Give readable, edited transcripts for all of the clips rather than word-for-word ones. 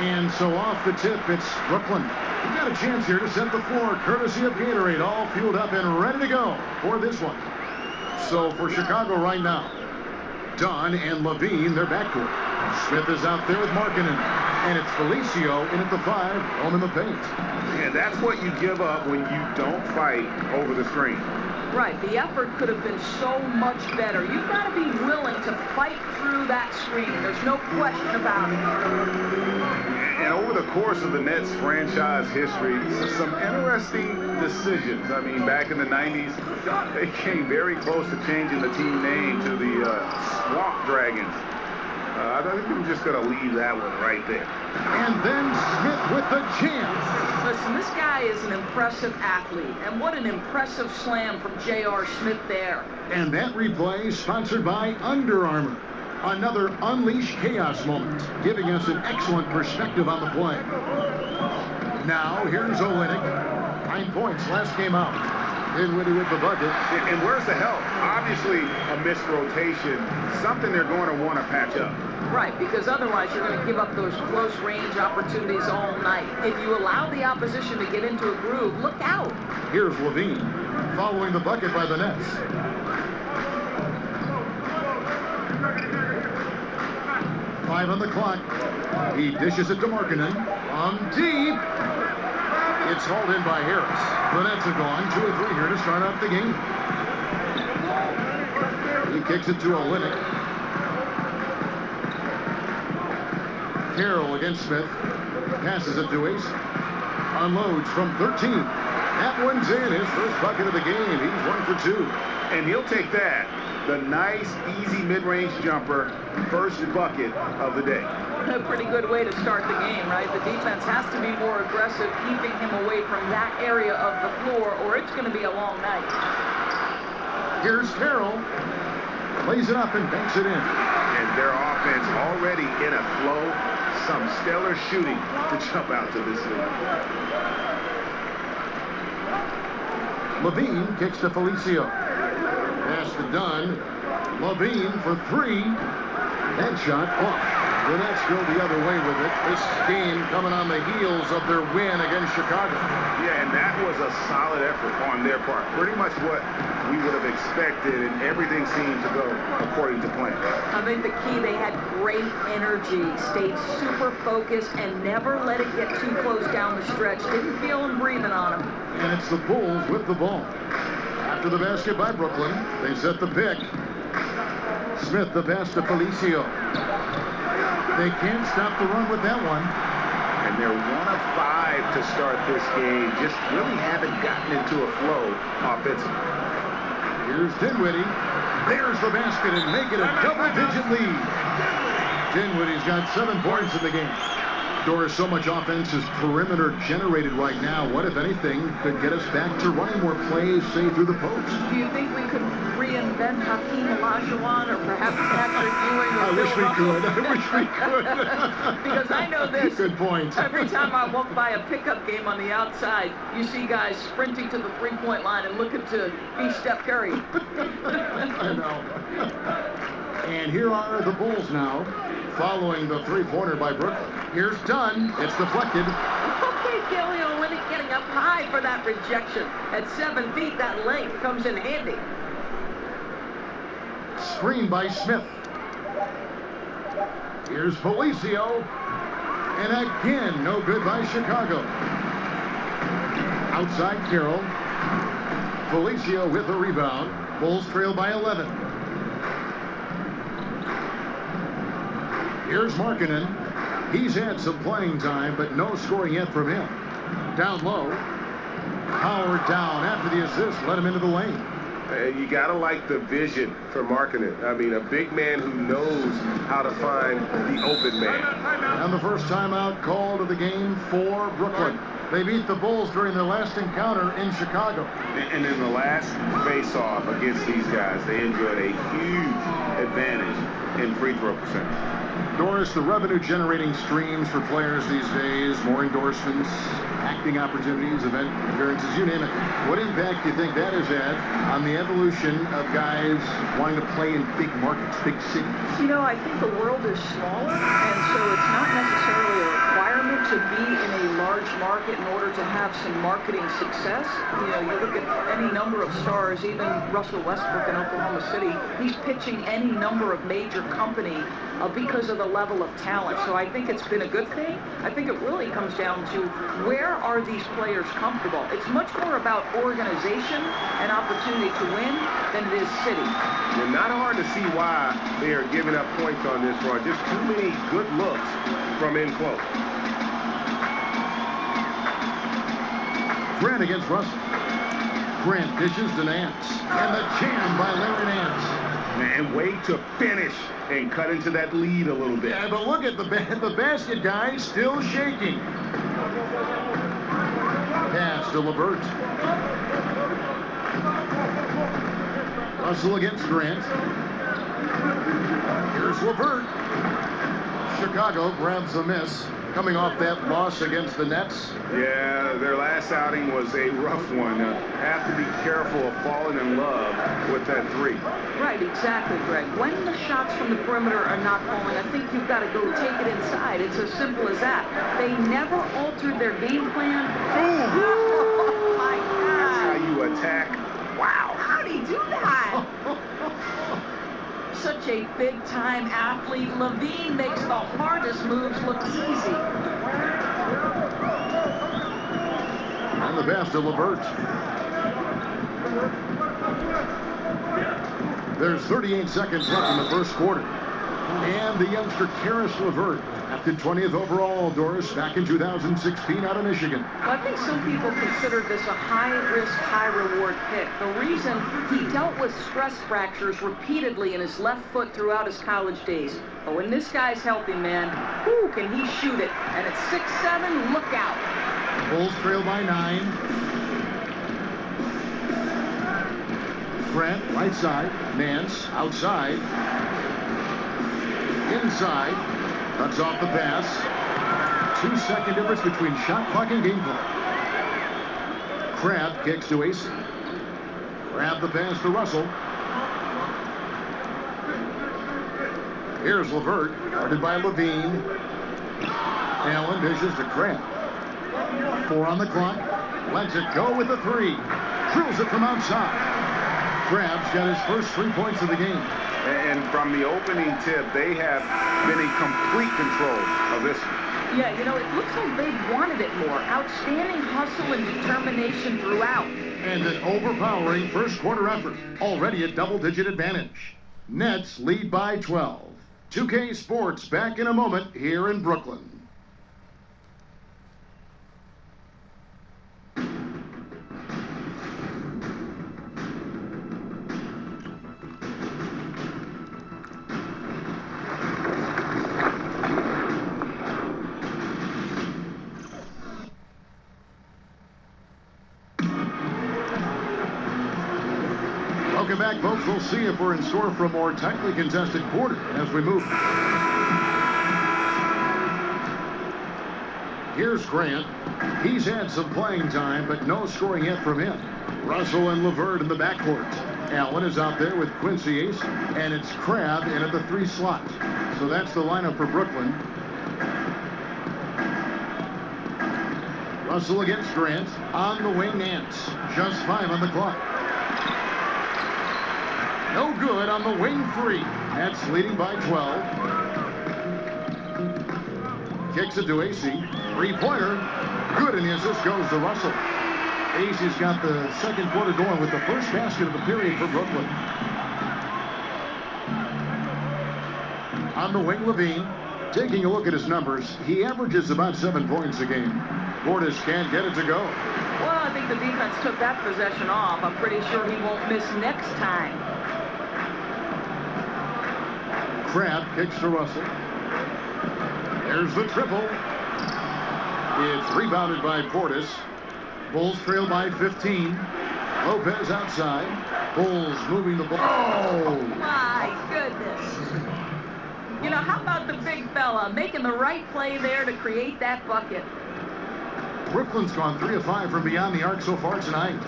And so off the tip, it's Brooklyn. We've got a chance here to set the floor, courtesy of Gatorade, all fueled up and ready to go for this one. So for Chicago right now, Dunn and Levine, their backcourt. Smith is out there with Markkanen. And it's Felicio in at the 5, home in the paint. And that's what you give up when you don't fight over the screen. Right. The effort could have been so much better. You've got to be willing to fight through that screen. There's no question about it. And over the course of the Nets franchise history, some interesting decisions. I mean, back in the 90s, they came very close to changing the team name to the Swamp Dragons. I think we're just going to leave that one right there. And then Smith with the jam. Listen, this guy is an impressive athlete. And what an impressive slam from J.R. Smith there. And that replay sponsored by Under Armour. Another Unleash Chaos moment, giving us an excellent perspective on the play. Now, here's Olynyk. 9 points last game out. Dinwiddie with the bucket. And where's the help? Obviously, a missed rotation, something they're going to want to patch up. Right, because otherwise you're going to give up those close range opportunities all night. If you allow the opposition to get into a groove, look out. Here's Levine, following the bucket by the Nets. Five on the clock. He dishes it to Markkanen. From deep. It's hauled in by Harris. The Nets are gone. 2 or 3 here to start off the game. He kicks it to Olynyk. Carroll against Smith. Passes it to Ace. Unloads from 13. That one's in. His first bucket of the game. He's 1 for 2. And he'll take that. The nice, easy mid-range jumper. First bucket of the day. A pretty good way to start the game, right? The defense has to be more aggressive, keeping him away from that area of the floor, or it's going to be a long night. Here's Carroll. Lays it up and banks it in. And their offense already in a flow. Some stellar shooting to jump out to this lead. Levine kicks to Felicio. Pass to Dunn. Levine for 3. That shot off. The Nets go the other way with it. This game coming on the heels of their win against Chicago. Yeah, and that was a solid effort on their part. Pretty much what we would have expected, and everything seemed to go according to plan. I think the key, they had great energy, stayed super focused, and never let it get too close down the stretch. Didn't feel them breathing on them. And it's the Bulls with the ball. After the basket by Brooklyn, they set the pick. Smith the pass to Felicio. They can't stop the run with that one. And they're 1 of 5 to start this game. Just really haven't gotten into a flow offensively. Here's Dinwiddie. There's the basket and make it a double-digit lead. Dinwiddie's got 7 points in the game. Doris, so much offense is perimeter generated right now. What, if anything, could get us back to running more plays, say, through the post? Do you think we could reinvent Hakeem Olajuwon or perhaps Patrick Ewing or I wish we could. I wish we could. Because I know this. Good point. Every time I walk by a pickup game on the outside, you see guys sprinting to the three-point line and looking to be Steph Curry. I know. And here are the Bulls now, following the three-pointer by Brooklyn. Here's Dunn. It's deflected. Okay, Kelly Olynyk getting up high for that rejection. At 7 feet, that length comes in handy. Screen by Smith. Here's Felicio. And again, no good by Chicago. Outside Carroll. Felicio with the rebound. Bulls trail by 11. Here's Markkanen. He's had some playing time, but no scoring yet from him. Down low. Howard down after the assist. Let him into the lane. You got to like the vision for Markkanen. I mean, a big man who knows how to find the open man. And the first timeout called of the game for Brooklyn. They beat the Bulls during their last encounter in Chicago. And in the last face-off against these guys, they enjoyed a huge advantage in free throw percentage. Doris, the revenue-generating streams for players these days, more endorsements, acting opportunities, event appearances, you name it. What impact do you think that has had on the evolution of guys wanting to play in big markets, big cities? You know, I think the world is smaller, and so it's not necessarily a requirement to be in a large market in order to have some marketing success. You know, you look at any number of stars, even Russell Westbrook in Oklahoma City, he's pitching any number of major company because of the level of talent. So I think it's been a good thing. I think it really comes down to where are these players comfortable. It's much more about organization and opportunity to win than it is city. It's not hard to see why they are giving up points on this run. Just too many good looks from in close. Grant against Russell. Grant dishes to Nance. And the jam by Larry Nance. Man, way to finish and cut into that lead a little bit. Yeah, but look at the basket guy still shaking. Pass to LeVert. Russell against Grant. Here's LeVert. Chicago grabs a miss. Coming off that loss against the Nets. Yeah, their last outing was a rough one. Have to be careful of falling in love with that three. Right, exactly, Greg. When the shots from the perimeter are not falling, I think you've got to go take it inside. It's as simple as that. They never altered their game plan. Oh, my God. That's how you attack. Wow, how'd he do that? Such a big-time athlete. Levine makes the hardest moves look easy. And the pass to LeVert. There's 38 seconds left in the first quarter. And the youngster Karis LeVert, drafted 20th overall, Doris, back in 2016 out of Michigan. Well, I think some people consider this a high-risk, high-reward pick. The reason he dealt with stress fractures repeatedly in his left foot throughout his college days. But when this guy's healthy, man, whoo, can he shoot it? And at 6'7", look out. Bulls trail by 9. Grant, right side. Nance, outside. Inside. Cuts off the pass. 2-second difference between shot clock and game clock. Crab kicks to Ace. Grab the pass to Russell. Here's LeVert, guarded by Levine. Allen dishes to Crab. 4 on the clock. Lets it go with the 3. Drills it from outside. Crab's got his first 3 points of the game. And from the opening tip, they have been in complete control of this one. Yeah, you know, it looks like they wanted it more. Outstanding hustle and determination throughout. And an overpowering first quarter effort. Already a double-digit advantage. Nets lead by 12. 2K Sports back in a moment here in Brooklyn. Welcome back, folks. We'll see if we're in store for a more tightly contested quarter as we move. Here's Grant. He's had some playing time, but no scoring yet from him. Russell and LeVert in the backcourt. Allen is out there with Quincy Ace, and it's Crab in at the 3 slot. So that's the lineup for Brooklyn. Russell against Grant. On the wing, Nance. Just 5 on the clock. No good on the wing 3. That's leading by 12. Kicks it to AC. 3-pointer. Good, and the assist goes to Russell. AC's got the second quarter going with the first basket of the period for Brooklyn. On the wing, Levine. Taking a look at his numbers, he averages about 7 points a game. Portis can't get it to go. Well, I think the defense took that possession off. I'm pretty sure he won't miss next time. Crab kicks to Russell. There's the triple. It's rebounded by Portis. Bulls trail by 15. Lopez outside. Bulls moving the ball. Oh, my goodness. You know, how about the big fella making the right play there to create that bucket? Brooklyn's gone 3 of 5 from beyond the arc so far tonight.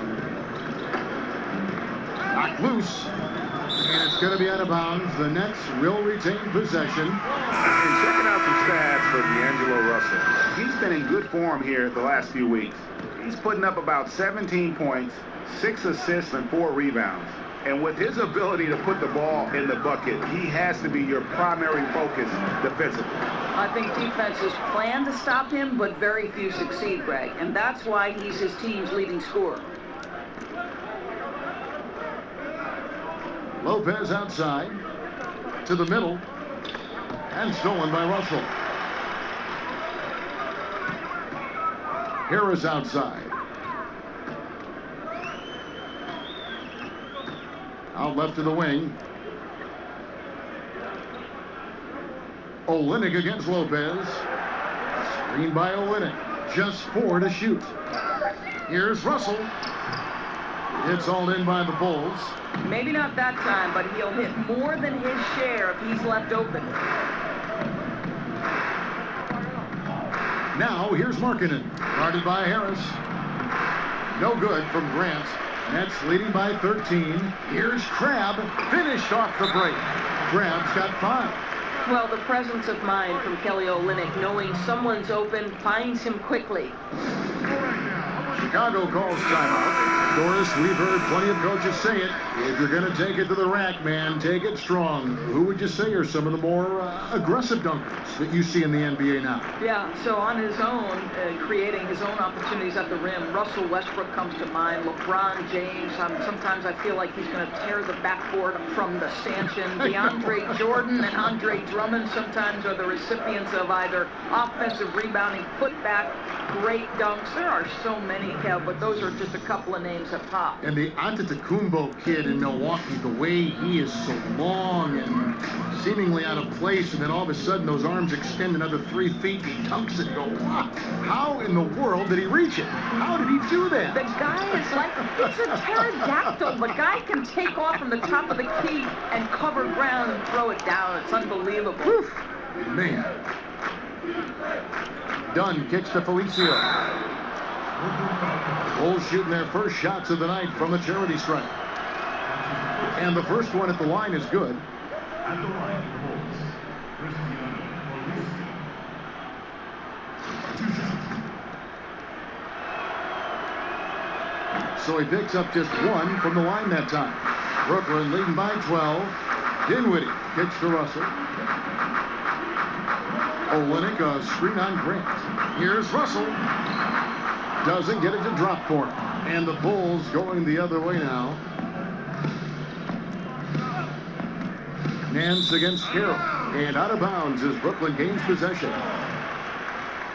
Knocked loose. And it's going to be out of bounds. The Nets will retain possession. And checking out some stats for D'Angelo Russell. He's been in good form here the last few weeks. He's putting up about 17 points, 6 assists, and 4 rebounds. And with his ability to put the ball in the bucket, he has to be your primary focus defensively. I think defenses plan to stop him, but very few succeed, Greg. And that's why he's his team's leading scorer. Lopez outside to the middle and stolen by Russell. Harris outside. Out left to the wing. Olynyk against Lopez. Screen by Olynyk. Just 4 to shoot. Here's Russell. It's all in by the Bulls. Maybe not that time, but he'll hit more than his share if he's left open. Now here's Markkanen. Guarded by Harris. No good from Grant. Nets leading by 13. Here's Crabb. Finished off the break. Crabb's got 5. Well, the presence of mind from Kelly Olynyk, knowing someone's open, finds him quickly. Chicago calls timeout. Doris, we've heard plenty of coaches say it. If you're going to take it to the rack, man, take it strong. Who would you say are some of the more aggressive dunkers that you see in the NBA now? Yeah, so on his own, creating his own opportunities at the rim, Russell Westbrook comes to mind, LeBron James. Sometimes I feel like he's going to tear the backboard from the stanchion. DeAndre Jordan and Andre Drummond sometimes are the recipients of either offensive rebounding, putback, great dunks. There are so many, Kev, but those are just a couple of names up top. And the Antetokounmpo kid in Milwaukee, the way he is so long and seemingly out of place, and then all of a sudden those arms extend another 3 feet, he dunks it and go, wow, how in the world did he reach it? How did he do that? The guy is like, he's a pterodactyl. The guy can take off from the top of the key and cover ground and throw it down. It's unbelievable. Whew. Man. Dunn kicks to Felicio. Bulls shooting their first shots of the night from the charity stripe. And the first one at the line is good. At the line, So he picks up just 1 from the line that time. Brooklyn leading by 12. Dinwiddie kicks to Russell. Olynyk, a screen on Grant. Here's Russell. Doesn't get it to drop for him. And the Bulls going the other way now. Nance against Carroll. And out of bounds as Brooklyn gains possession.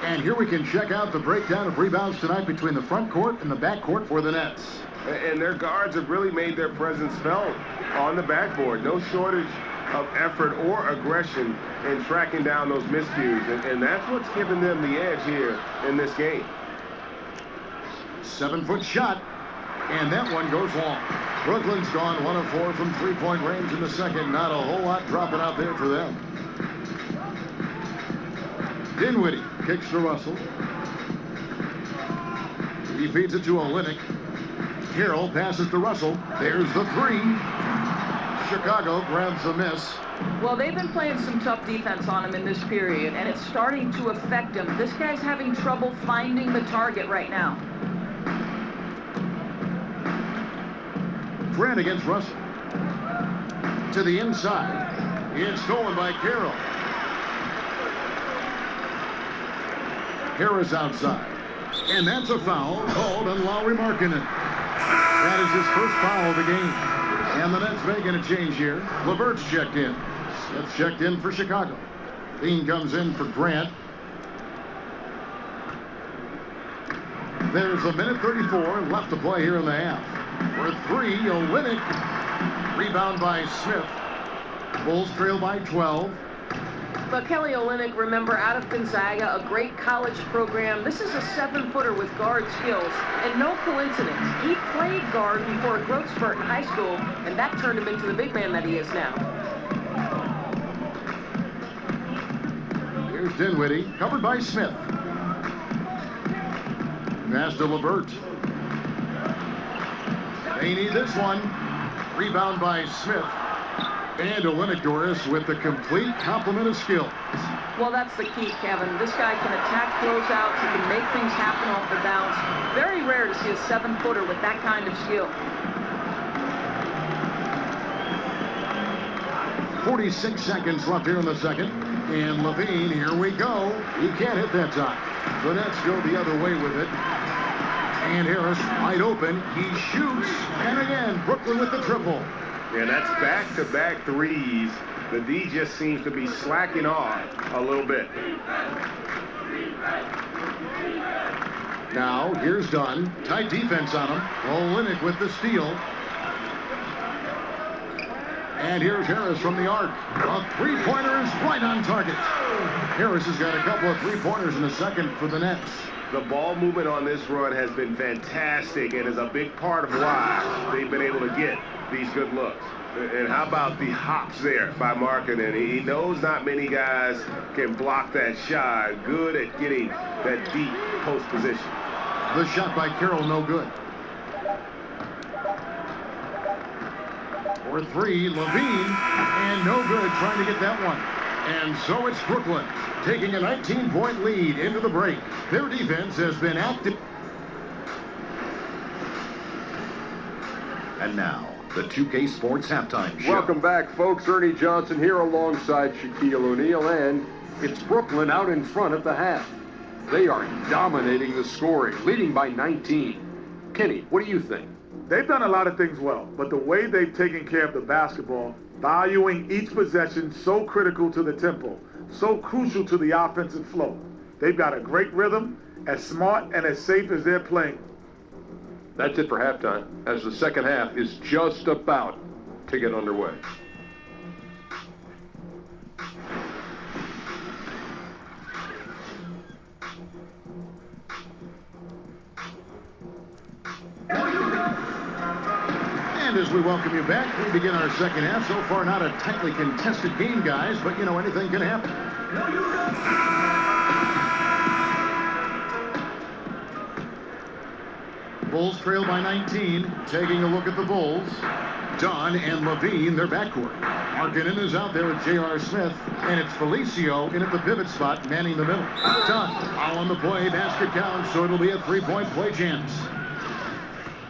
And here we can check out the breakdown of rebounds tonight between the front court and the back court for the Nets. And their guards have really made their presence felt on the backboard. No shortage of effort or aggression in tracking down those miscues. And that's what's given them the edge here in this game. 7-foot shot. And that one goes long. Brooklyn's gone 1 of 4 from 3-point range in the second. Not a whole lot dropping out there for them. Dinwiddie kicks to Russell. He feeds it to Olynyk. Carroll passes to Russell. There's the 3. Chicago grabs the miss. Well, they've been playing some tough defense on him in this period, and it's starting to affect him. This guy's having trouble finding the target right now. Grant against Russell. To the inside. It's stolen by Carroll. Harris outside. And that's a foul called on Lauri Markkanen. That is his first foul of the game. And the Nets making a change here. LeVert's checked in. That's checked in for Chicago. Bean comes in for Grant. There's 1:34 left to play here in the half. For 3, Olynyk. Rebound by Smith. Bulls trail by 12. But Kelly Olynyk, remember, out of Gonzaga, a great college program. This is a 7-footer with guard skills, and no coincidence. He played guard before a growth spurt in high school, and that turned him into the big man that he is now. Here's Dinwiddie, covered by Smith. Pass to LeVert. They need this one. Rebound by Smith. And Olenek Doris with the complete complement of skills. Well, that's the key, Kevin. This guy can attack closeouts. He can make things happen off the bounce. Very rare to see a 7-footer with that kind of skill. 46 seconds left here in the second. And Levine, here we go. He can't hit that time. The Nets go the other way with it. And Harris wide open. He shoots. And again, Brooklyn with the triple. And that's back-to-back threes. The D just seems to be slacking off a little bit. Now, here's Dunn. Tight defense on him. Olenek with the steal. And here's Harris from the arc. A three-pointer is right on target. Harris has got a couple of three-pointers in the second for the Nets. The ball movement on this run has been fantastic and is a big part of why they've been able to get these good looks. And how about the hops there by Markkanen? He knows not many guys can block that shot. Good at getting that deep post position. The shot by Carroll, no good. For three, Levine, and no good trying to get that one. And so it's Brooklyn taking a 19-point lead into the break. Their defense has been active. And now, the 2K Sports Halftime Show. Welcome back, folks. Ernie Johnson here alongside Shaquille O'Neal, and it's Brooklyn out in front at the half. They are dominating the scoring, leading by 19. Kenny, what do you think? They've done a lot of things well, but the way they've taken care of the basketball, valuing each possession so critical to the tempo, so crucial to the offensive flow. They've got a great rhythm, as smart and as safe as they're playing. That's it for halftime, as the second half is just about to get underway. And as we welcome you back, we begin our second half. So far, not a tightly contested game, guys, but, you know, anything can happen. Bulls trail by 19. Taking a look at the Bulls. Dunn and Levine, their backcourt. Markkanen is out there with J.R. Smith, and it's Felicio in at the pivot spot, manning the middle. Dunn, all on the play, basket counts, so it'll be a three-point play chance.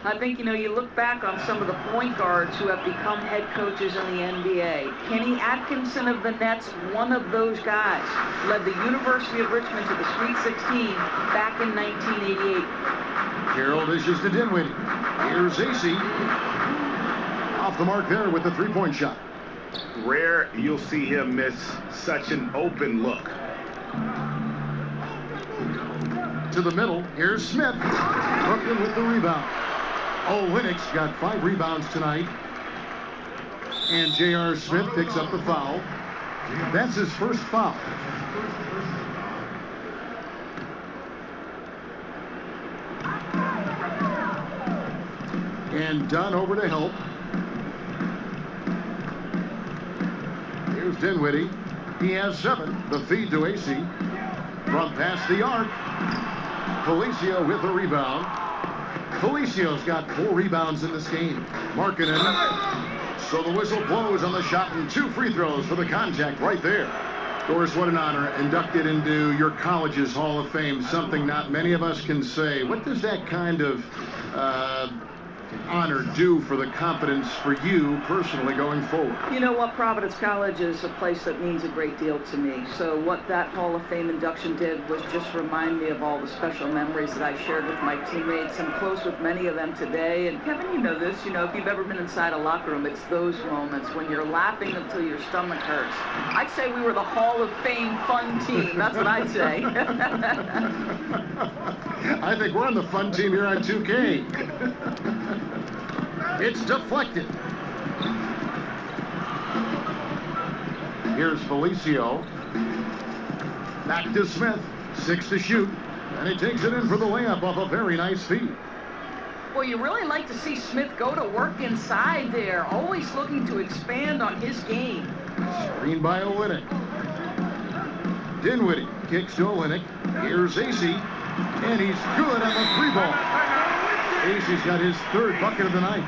I think, you look back on some of the point guards who have become head coaches in the NBA. Kenny Atkinson of the Nets, one of those guys, led the University of Richmond to the Sweet 16 back in 1988. Carroll dishes to Dinwiddie. Here's AC. Off the mark there with the three-point shot. Rare you'll see him miss such an open look. To the middle. Here's Smith. Brooklyn with the rebound. Olenek's got 5 rebounds tonight. And J.R. Smith picks up the foul. That's his first foul. And Dunn over to help. Here's Dinwiddie. He has 7. The feed to AC. From past the arc. Felicio with the rebound. Felicio's got 4 rebounds in this game. Markkanen. So the whistle blows on the shot and 2 free throws for the contact right there. Doris, what an honor. Inducted into your college's Hall of Fame. Something not many of us can say. What does that kind of honor do for the confidence for you personally going forward? You know what? Providence College is a place that means a great deal to me. So what that Hall of Fame induction did was just remind me of all the special memories that I shared with my teammates. I'm close with many of them today. And Kevin, you know this. If you've ever been inside a locker room, it's those moments when you're laughing until your stomach hurts. I'd say we were the Hall of Fame fun team. That's what I'd say. I think we're on the fun team here on 2K. It's deflected. Here's Felicio. Back to Smith. 6 to shoot. And he takes it in for the layup off a very nice feed. Well, you really like to see Smith go to work inside there, always looking to expand on his game. Screen by Olenek. Dinwiddie kicks to Olenek. Here's AC. And he's good on the 3-ball. AC's got his 3rd bucket of the night.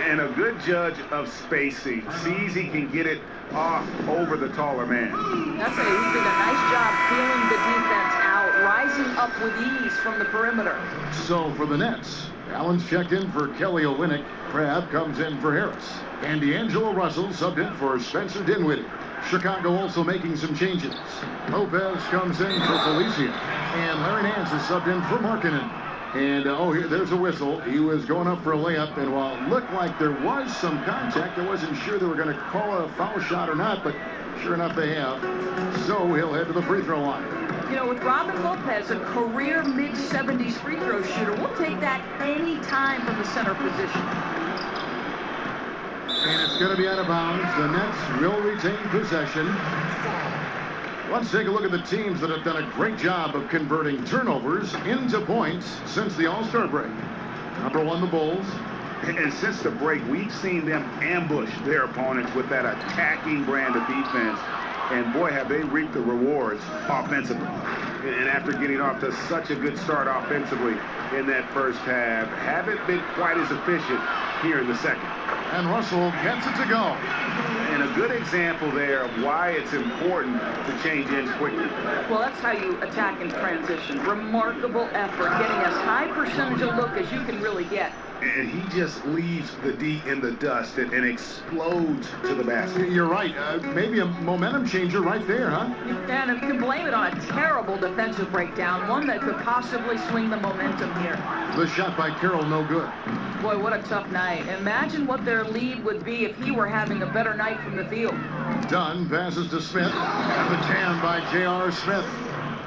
And a good judge of spacing. Sees he can get it off over the taller man. That's he did a nice job feeling the defense out, rising up with ease from the perimeter. So for the Nets, Allen's checked in for Kelly Olynyk. Crabb comes in for Harris. And D'Angelo Russell subbed in for Spencer Dinwiddie. Chicago also making some changes. Lopez comes in for Felicia. And Larry Nance is subbed in for Markkanen. And, there's a whistle. He was going up for a layup, and while it looked like there was some contact, I wasn't sure they were going to call a foul shot or not, but sure enough they have. So he'll head to the free throw line. You know, with Robin Lopez, a career mid-70s free throw shooter, we'll take that any time from the center position. And it's going to be out of bounds. The Nets will retain possession. Let's take a look at the teams that have done a great job of converting turnovers into points since the All-Star break. Number 1, the Bulls. And since the break, we've seen them ambush their opponents with that attacking brand of defense. And boy, have they reaped the rewards offensively. And after getting off to such a good start offensively in that first half, haven't been quite as efficient here in the second. And Russell gets it to go. And a good example there of why it's important to change ends quickly. Well, that's how you attack in transition. Remarkable effort, getting as high percentage of look as you can really get. And he just leaves the D in the dust and explodes to the basket. You're right. Maybe a momentum changer right there, huh? And you can blame it on a terrible defensive breakdown, one that could possibly swing the momentum here. The shot by Carroll, no good. Boy, what a tough night. Imagine what their lead would be if he were having a better night from the field. Dunn passes to Smith. And the jam by J.R. Smith.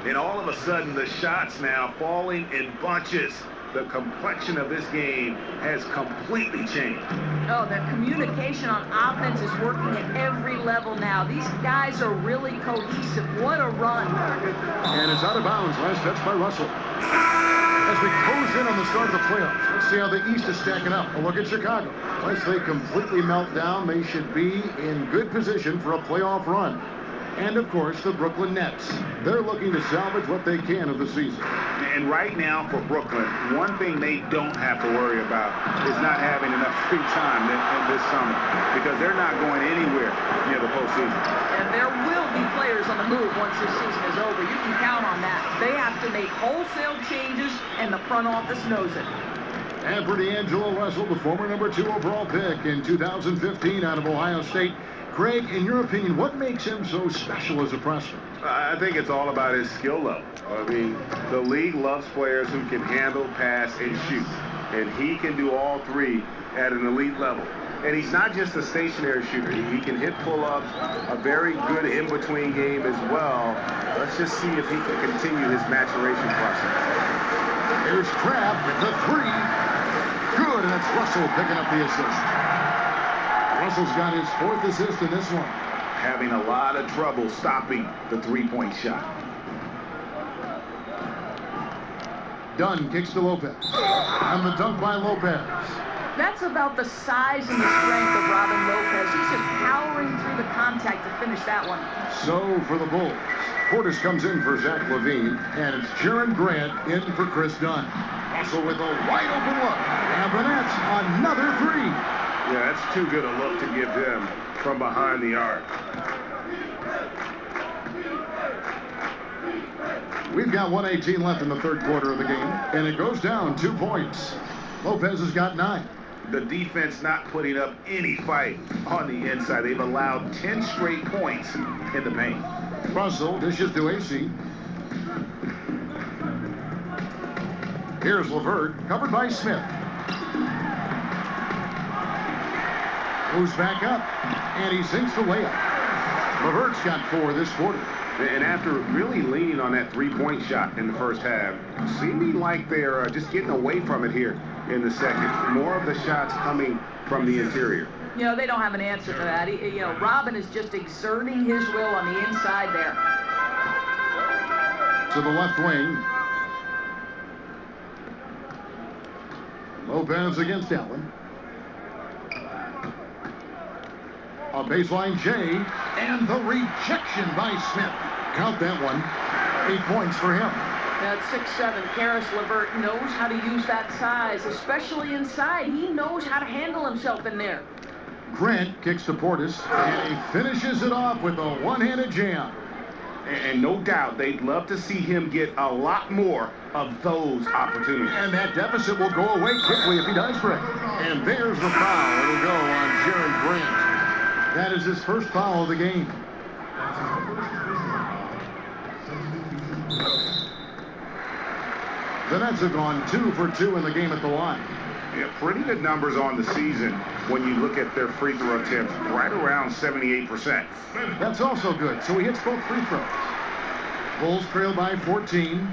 And all of a sudden, the shots now falling in bunches. The complexion of this game has completely changed. Oh, their communication on offense is working at every level now. These guys are really cohesive. What a run. And it's out of bounds. Last touch by Russell. As we close in on the start of the playoffs, let's see how the East is stacking up. A look at Chicago. Unless they completely melt down, they should be in good position for a playoff run. And, of course, the Brooklyn Nets. They're looking to salvage what they can of the season. And right now for Brooklyn, one thing they don't have to worry about is not having enough free time in this summer, because they're not going anywhere near the postseason. And there will be players on the move once this season is over. You can count on that. They have to make wholesale changes, and the front office knows it. And for D'Angelo Russell, the former number 2 overall pick in 2015 out of Ohio State. Craig, in your opinion, what makes him so special as a prospect? I think it's all about his skill level. I mean, the league loves players who can handle, pass, and shoot. And he can do all three at an elite level. And he's not just a stationary shooter. He can hit pull-ups, a very good in-between game as well. Let's just see if he can continue his maturation process. Here's Crabb with the 3. Good, and it's Russell picking up the assist. Russell's got his 4th assist in this one. Having a lot of trouble stopping the three-point shot. Dunn kicks to Lopez. And the dunk by Lopez. That's about the size and the strength of Robin Lopez. He's just powering through the contact to finish that one. So for the Bulls, Portis comes in for Zach LaVine, and it's Jaron Grant in for Chris Dunn. Russell with a wide open look. And the Nets, another 3. Yeah, that's too good a look to give him from behind the arc. We've got 1:18 left in the third quarter of the game, and it goes down 2 points. Lopez has got 9. The defense not putting up any fight on the inside. They've allowed 10 straight points in the paint. Russell dishes to AC. Here's LeVert, covered by Smith. Moves back up, and he sinks the layup. LeVert's got 4 this quarter. And after really leaning on that three-point shot in the first half, seeming like they're just getting away from it here in the second. More of the shots coming from the interior. You know, they don't have an answer for that. Robin is just exerting his will on the inside there. To the left wing. Lopez against Allen. A baseline J, and the rejection by Smith. Count that one. 8 points for him. At 6'7", Karis LeVert knows how to use that size, especially inside. He knows how to handle himself in there. Grant kicks to Portis, and he finishes it off with a one-handed jam. And no doubt they'd love to see him get a lot more of those opportunities. And that deficit will go away quickly if he does, Greg. And there's the foul. It'll go on Jaron Grant. That is his first foul of the game. The Nets have gone 2 for 2 in the game at the line. Yeah, pretty good numbers on the season when you look at their free throw attempts, right around 78%. That's also good. So he hits both free throws. Bulls trail by 14.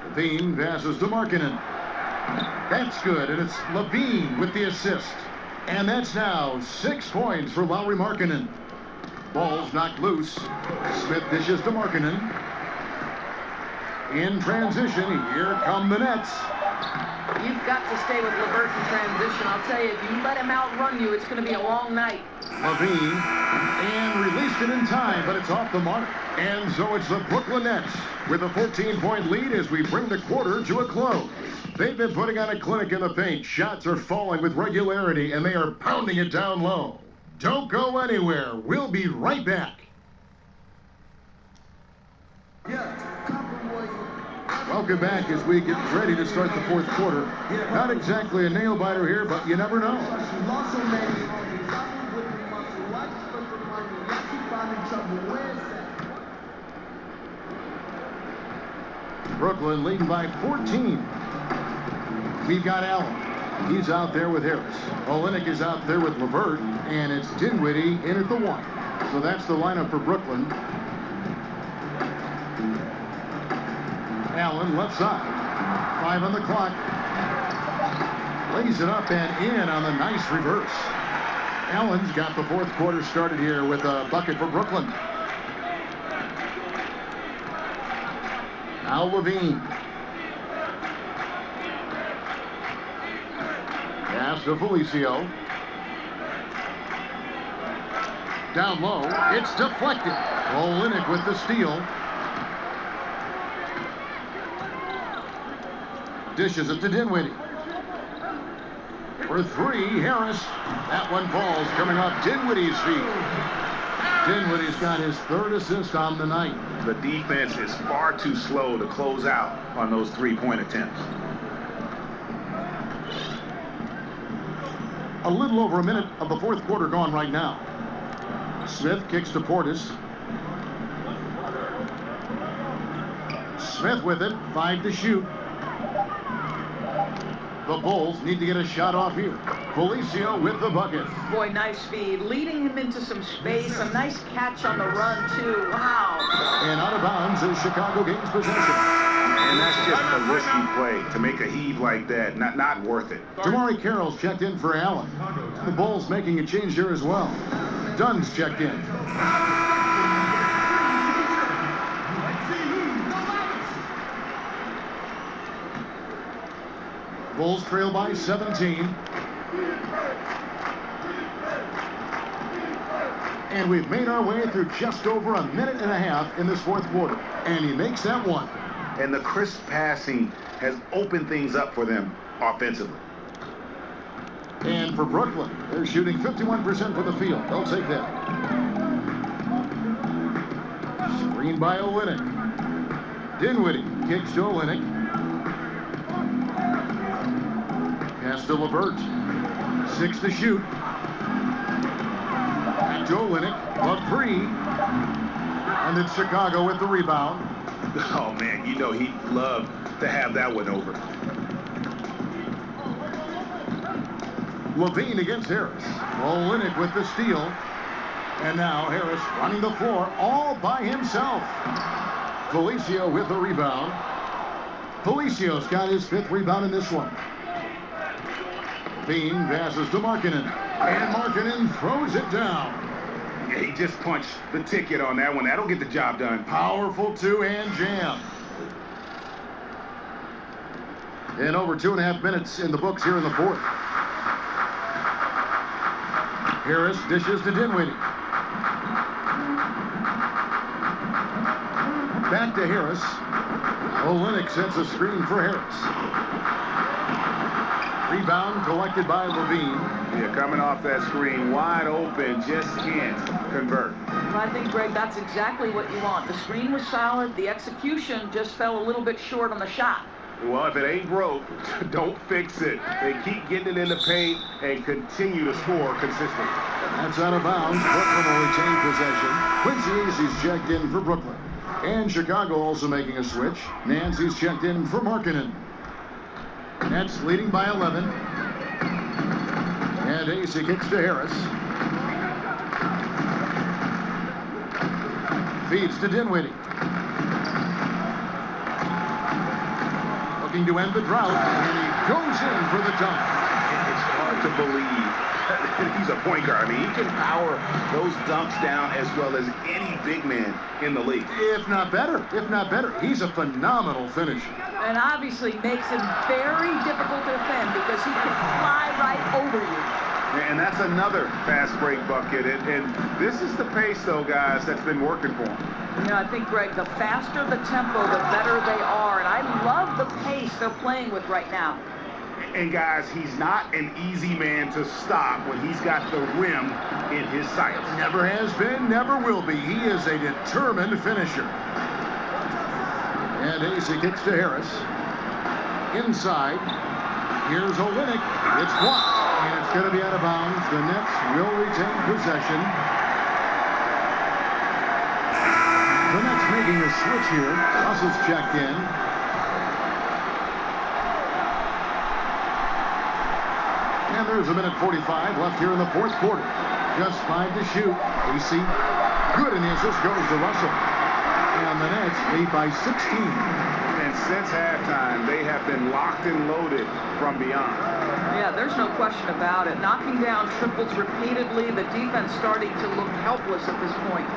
Levine passes to Markkanen. That's good, and it's Levine with the assist. And that's now 6 points for Lauri Markkanen. Ball's knocked loose. Smith dishes to Markkanen. In transition, here come the Nets. You've got to stay with LeVert in transition. I'll tell you, if you let him outrun you, it's going to be a long night. Levine, and released it in time, but it's off the mark. And so it's the Brooklyn Nets with a 14-point lead as we bring the quarter to a close. They've been putting on a clinic in the paint. Shots are falling with regularity, and they are pounding it down low. Don't go anywhere. We'll be right back. Welcome back as we get ready to start the fourth quarter. Not exactly a nail-biter here, but you never know. Brooklyn leading by 14. We've got Allen. He's out there with Harris. Olynyk is out there with LeVert, and it's Dinwiddie in at the 1. So that's the lineup for Brooklyn. Allen left side. 5 on the clock. Lays it up and in on the nice reverse. Allen's got the fourth quarter started here with a bucket for Brooklyn. Now Levine. Pass to Felicio. Down low. It's deflected. Olynyk with the steal. Dishes it to Dinwiddie. For 3, Harris. That one falls coming off Dinwiddie's feet. Dinwiddie's got his 3rd assist on the night. The defense is far too slow to close out on those 3-point attempts. A little over a minute of the fourth quarter gone right now. Smith kicks to Portis. Smith with it. 5 to shoot. The Bulls need to get a shot off here. Felicio with the bucket. Boy, nice speed. Leading him into some space. A nice catch on the run, too. Wow. And out of bounds is Chicago gains possession. And that's just a risky play to make a heave like that. Not worth it. Damari Carroll's checked in for Allen. The Bulls making a change here as well. Dunn's checked in. Bulls trail by 17. And we've made our way through just over a minute and a half in this fourth quarter. And he makes that one. And the crisp passing has opened things up for them offensively. And for Brooklyn, they're shooting 51% from the field. They'll take that. Screen by Olynyk. Dinwiddie kicks to Olynyk. Pass to LeVert. 6 to shoot. Back to Olynyk. A 3. And it's Chicago with the rebound. Oh, man, you know he'd love to have that one over. Levine against Harris. Olynyk with the steal. And now Harris running the floor all by himself. Felicio with the rebound. Felicio's got his 5th rebound in this one. Levine passes to Markkanen. And Markkanen throws it down. Yeah, he just punched the ticket on that one. That'll get the job done. Powerful 2-hand jam. And over 2.5 minutes in the books here in the fourth. Harris dishes to Dinwiddie. Back to Harris. Olenek sets a screen for Harris. Rebound collected by Levine. Yeah, coming off that screen, wide open, just can't convert. Well, I think, Greg, that's exactly what you want. The screen was solid. The execution just fell a little bit short on the shot. Well, if it ain't broke, don't fix it. They keep getting it in the paint and continue to score consistently. That's out of bounds. Brooklyn will retain possession. Quincy Acey's checked in for Brooklyn. And Chicago also making a switch. Nancy's checked in for Markkanen. Nets leading by 11. And Acey kicks to Harris. Feeds to Dinwiddie. Looking to end the drought, and he goes in for the dunk. It's hard to believe he's a point guard. I mean, he can power those dunks down as well as any big man in the league. If not better. He's a phenomenal finisher. And obviously makes him very difficult to defend because he can fly right over you. And that's another fast break bucket. And this is the pace, though, guys, that's been working for him. Yeah, I think, Greg, the faster the tempo, the better they are. And I love the pace they're playing with right now. And, guys, he's not an easy man to stop when he's got the rim in his sights. Never has been, never will be. He is a determined finisher. And Acey kicks to Harris. Inside. Here's Olenek. It's blocked. And it's going to be out of bounds. The Nets will retain possession. The Nets making a switch here. Russell's checked in. And there's a minute 45 left here in the fourth quarter. Just 5 to shoot. Acey good, and the assist goes to Russell. And the Nets lead by 16. And since halftime, they have been locked and loaded from beyond. Yeah, there's no question about it. Knocking down triples repeatedly. The defense starting to look helpless at this point.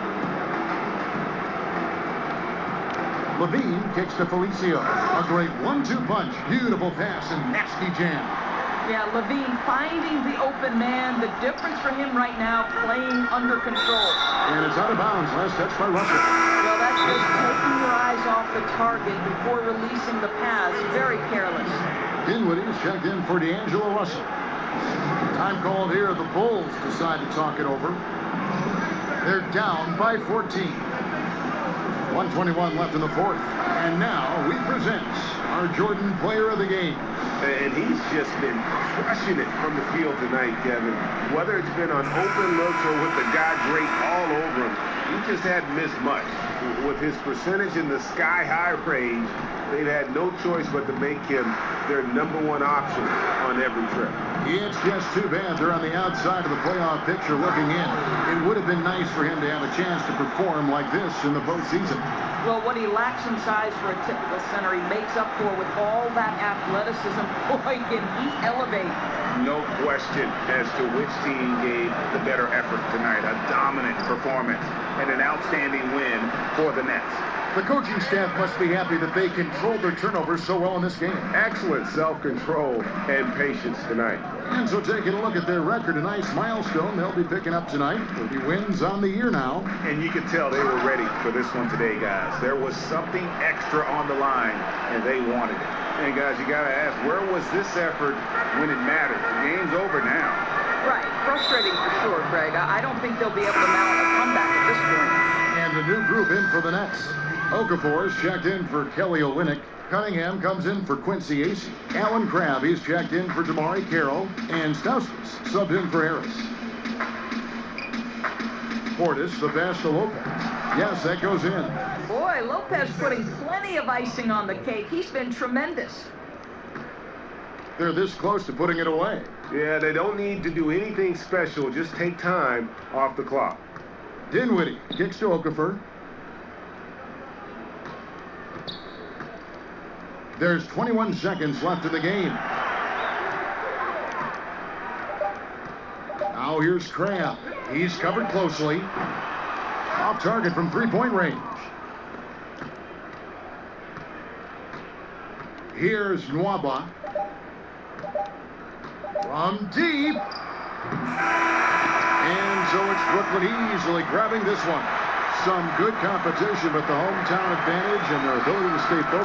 Levine kicks to Felicio. A great 1-2 punch. Beautiful pass and nasty jam. Yeah, Levine finding the open man. The difference for him right now, playing under control. And it's out of bounds. Last touch by Russell. Well, that's just taking your eyes off the target before releasing the pass. Very careless. Dinwiddie's checked in for D'Angelo Russell. Time called here. The Bulls decide to talk it over. They're down by 14. 1:21 left in the fourth. And now we present our Jordan Player of the Game. And he's just been crushing it from the field tonight, Kevin. Whether it's been on open looks or with the guy great all over him, he just hadn't missed much. With his percentage in the sky-high range, they've had no choice but to make him their #1 option on every trip. It's just too bad they're on the outside of the playoff picture looking in. It would have been nice for him to have a chance to perform like this in the postseason. Well, what he lacks in size for a typical center, he makes up for with all that athleticism. Boy, can he elevate. No question as to which team gave the better effort tonight. A dominant performance and an outstanding win for the Nets. The coaching staff must be happy that they controlled their turnovers so well in this game. Excellent self-control and patience tonight. And so taking a look at their record, a nice milestone they'll be picking up tonight. 30 wins on the year now. And you could tell they were ready for this one today, guys. There was something extra on the line, and they wanted it. And guys, you got to ask, where was this effort when it mattered? The game's over now. Right. Frustrating for sure, Greg. I don't think they'll be able to mount a comeback at this point. And a new group in for the Nets. Okafor is checked in for Kelly Olynyk. Cunningham comes in for Quincy Acey. Alan Crabb, he's checked in for Damari Carroll. And Stauskas subbed in for Harris. Portis, the pass to Lopez. Yes, that goes in. Boy, Lopez putting plenty of icing on the cake. He's been tremendous. They're this close to putting it away. Yeah, they don't need to do anything special. Just take time off the clock. Dinwiddie kicks to Okafor. There's 21 seconds left in the game. Now here's Crabb. He's covered closely. Off target from three-point range. Here's Nwaba. From deep. And so it's Brooklyn easily grabbing this one. Some good competition, but the hometown advantage and their ability to stay focused.